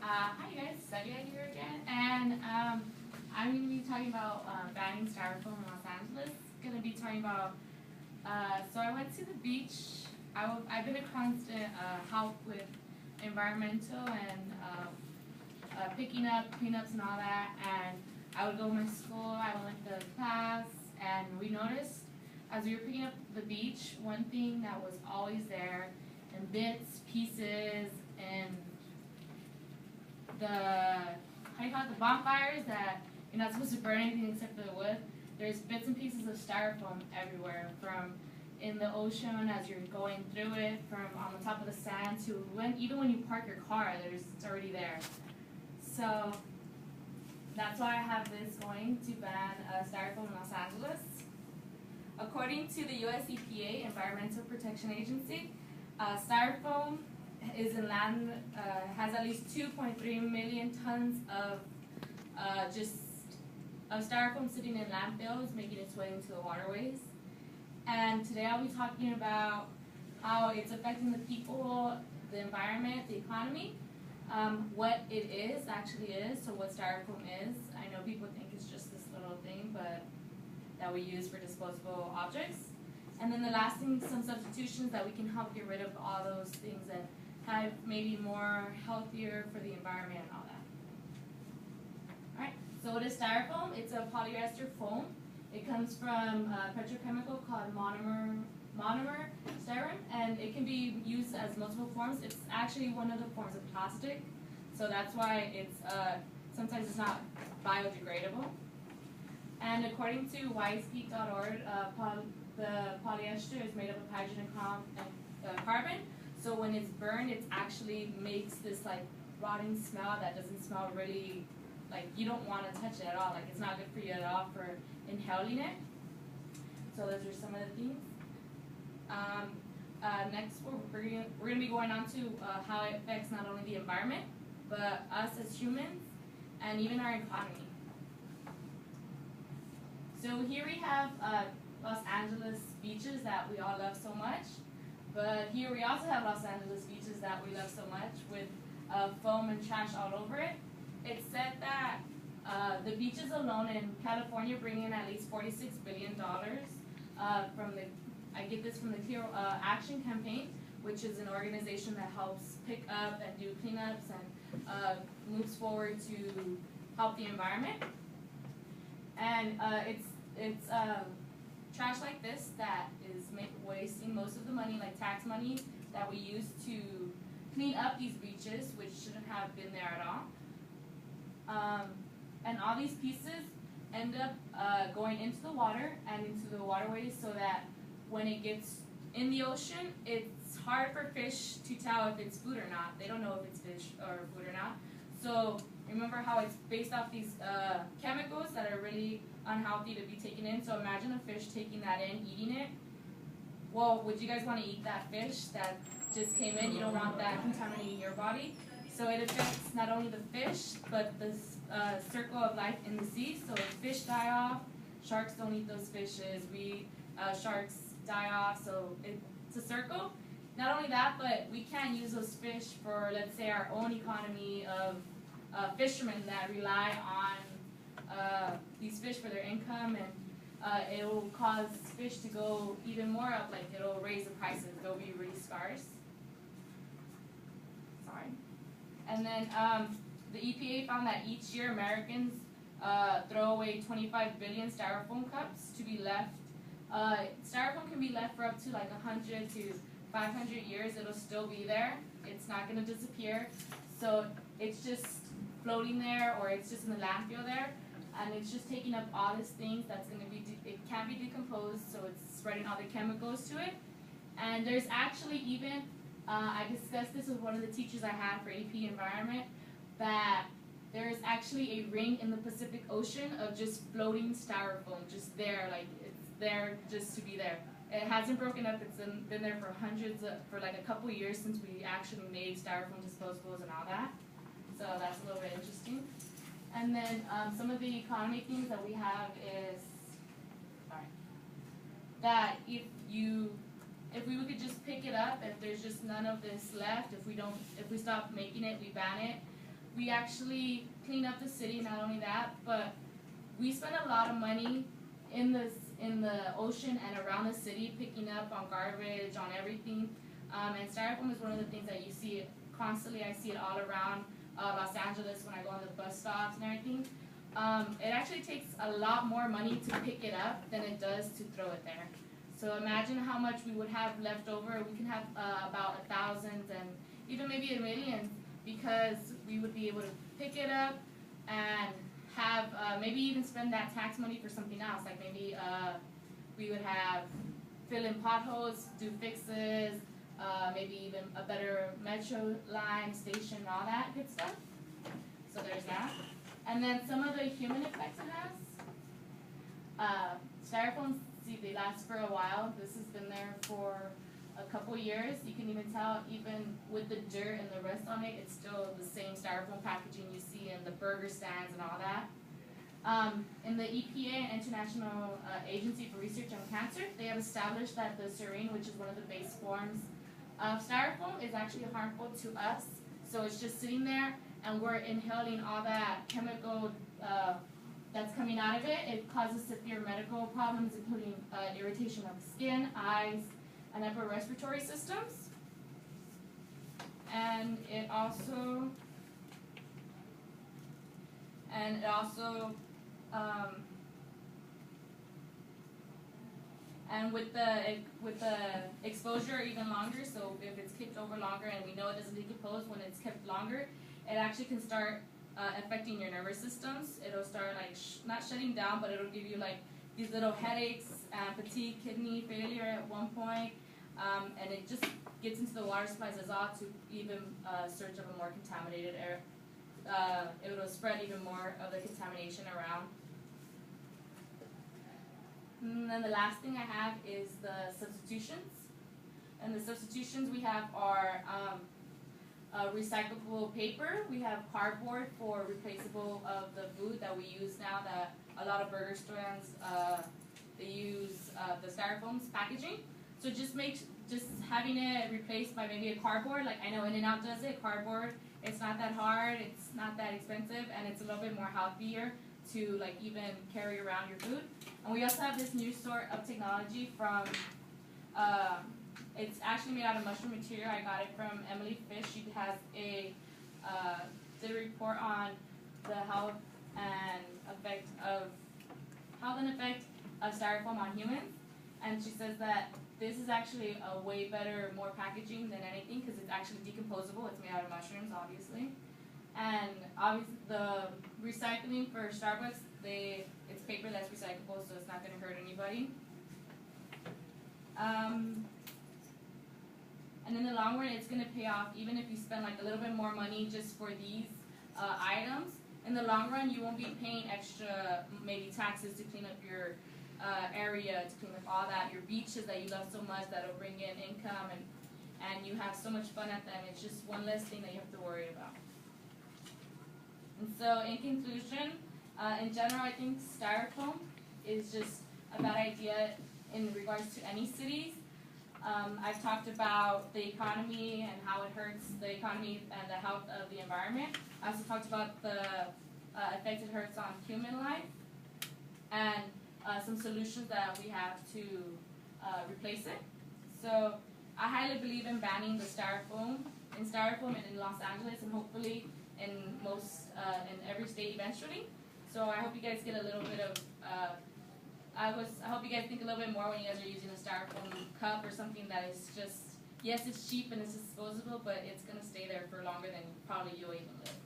Hi guys, Celia here again, and I'm going to be talking about banning styrofoam in Los Angeles. Going to be talking about, so I went to the beach. I've been a constant help with environmental and picking up cleanups and all that, and I would go to my school, I went to class, and we noticed as we were picking up the beach, one thing that was always there in bits, pieces, and the, how do you call it, the bonfires that you're not supposed to burn anything except for the wood. There's bits and pieces of styrofoam everywhere, from in the ocean as you're going through it, from on the top of the sand to even when you park your car, it's already there. So that's why I have this going to ban styrofoam in Los Angeles. According to the US EPA, Environmental Protection Agency, styrofoam is in land, has at least 2.3 million tons of styrofoam sitting in landfills, making its way into the waterways. And today I'll be talking about how it's affecting the people, the environment, the economy, what it actually is, so what styrofoam is. I know people think it's just this little thing, but that we use for disposable objects. And then the last thing, some substitutions that we can help get rid of all those things and have maybe more healthier for the environment and all that. Alright, so what is styrofoam? It's a polyester foam. It comes from a petrochemical called monomer styrene, and it can be used as multiple forms. It's actually one of the forms of plastic, so that's why it's sometimes it's not biodegradable. And according to wisepeak.org, the polyester is made up of hydrogen and carbon. So when it's burned, it actually makes this like rotting smell that doesn't smell really, like you don't want to touch it at all. Like it's not good for you at all for inhaling it. So those are some of the things. Next, we're going to be going on to how it affects not only the environment, but us as humans and even our economy. So here we have Los Angeles beaches that we all love so much. But here we also have Los Angeles beaches that we love so much with foam and trash all over it. It's said that the beaches alone in California bring in at least $46 billion from the, I get this from the Clear Action Campaign, which is an organization that helps pick up and do cleanups and moves forward to help the environment. And it's trash like this that is wasting most of the money, like tax money, that we use to clean up these beaches, which shouldn't have been there at all. And all these pieces end up going into the water and into the waterways, so that when it gets in the ocean, it's hard for fish to tell if it's food or not. They don't know if it's fish or food or not. So remember how it's based off these chemicals that are really unhealthy to be taken in. So imagine a fish taking that in, eating it. Well, would you guys want to eat that fish that just came in? You don't want that contaminating your body. So it affects not only the fish, but the circle of life in the sea. So if fish die off, sharks don't eat those fishes. Sharks die off, so it's a circle. Not only that, but we can't use those fish for, let's say, our own economy of fishermen that rely on these fish for their income, and it will cause fish to go even more up, like it'll raise the prices, they'll be really scarce. Sorry. And then the EPA found that each year Americans throw away 25 billion styrofoam cups to be left. Styrofoam can be left for up to like 100 to 500 years, it'll still be there. It's not going to disappear. So it's just floating there, or it's just in the landfill there, and it's just taking up all these things that's going to be, it can't be decomposed, so it's spreading all the chemicals to it. And there's actually even, I discussed this with one of the teachers I had for AP Environment, that there's actually a ring in the Pacific Ocean of just floating styrofoam, just there, like it's there just to be there. It hasn't broken up, it's been there for like a couple years since we actually made styrofoam disposables and all that. So that's a little bit interesting. And then some of the economy things that we have is, that if we could just pick it up, if there's just none of this left, if we stop making it, we ban it, we actually clean up the city. Not only that, but we spend a lot of money in the ocean and around the city, picking up on garbage, on everything. And styrofoam is one of the things that you see constantly. I see it all around Los Angeles when I go on the bus stops and everything. It actually takes a lot more money to pick it up than it does to throw it there. So imagine how much we would have left over. We can have about 1,000 and even maybe 1,000,000, because we would be able to pick it up and have maybe even spend that tax money for something else. Like maybe we would have fill in potholes, do fixes, maybe even a better metro line, station, all that good stuff. So there's that. And then some of the human effects it has. Styrofoam, see, they last for a while. This has been there for a couple years. You can even tell, even with the dirt and the rust on it, it's still the same styrofoam packaging you see in the burger stands and all that. In the EPA, International Agency for Research on Cancer, they have established that the serine, which is one of the base forms of styrofoam, is actually harmful to us. So it's just sitting there, and we're inhaling all that chemical that's coming out of it. It causes severe medical problems, including irritation of the skin, eyes, and upper respiratory systems. And it also and with the exposure even longer, so if it's kept over longer and we know it doesn't decompose when it's kept longer, it actually can start affecting your nervous systems. It'll start like not shutting down, but it'll give you like these little headaches and fatigue, kidney failure at one point, and it just gets into the water supplies as well to even search of a more contaminated air. It will spread even more of the contamination around. And then the last thing I have is the substitutions. And the substitutions we have are recyclable paper. We have cardboard for replaceable of the food that we use now, that a lot of burger stands, they use the styrofoam's packaging. So just having it replaced by maybe a cardboard, like I know In-N-Out does it, cardboard. It's not that hard, it's not that expensive, and it's a little bit more healthier to like even carry around your food. And we also have this new sort of technology from, it's actually made out of mushroom material. I got it from Emily Fish. She has did a report on the health and effect of styrofoam on humans. And she says that this is actually a way better, more packaging than anything, because it's actually decomposable. It's made out of mushrooms, obviously. And obviously the recycling for Starbucks, it's paper that's recyclable, so it's not going to hurt anybody. And in the long run, it's going to pay off, even if you spend like a little bit more money just for these items. In the long run, you won't be paying extra, maybe taxes to clean up your area, to clean up all that, your beaches that you love so much that'll bring in income, and you have so much fun at them. It's just one less thing that you have to worry about. And so in conclusion, in general, I think styrofoam is just a bad idea in regards to any cities. I've talked about the economy and how it hurts the economy and the health of the environment. I also talked about the effect it hurts on human life, and some solutions that we have to replace it. So I highly believe in banning the styrofoam and in Los Angeles, and hopefully in every state eventually. So I hope you guys get a little bit of I hope you guys think a little bit more when you guys are using a styrofoam cup or something that is just, yes, it's cheap and it's disposable, but it's going to stay there for longer than probably you'll even live.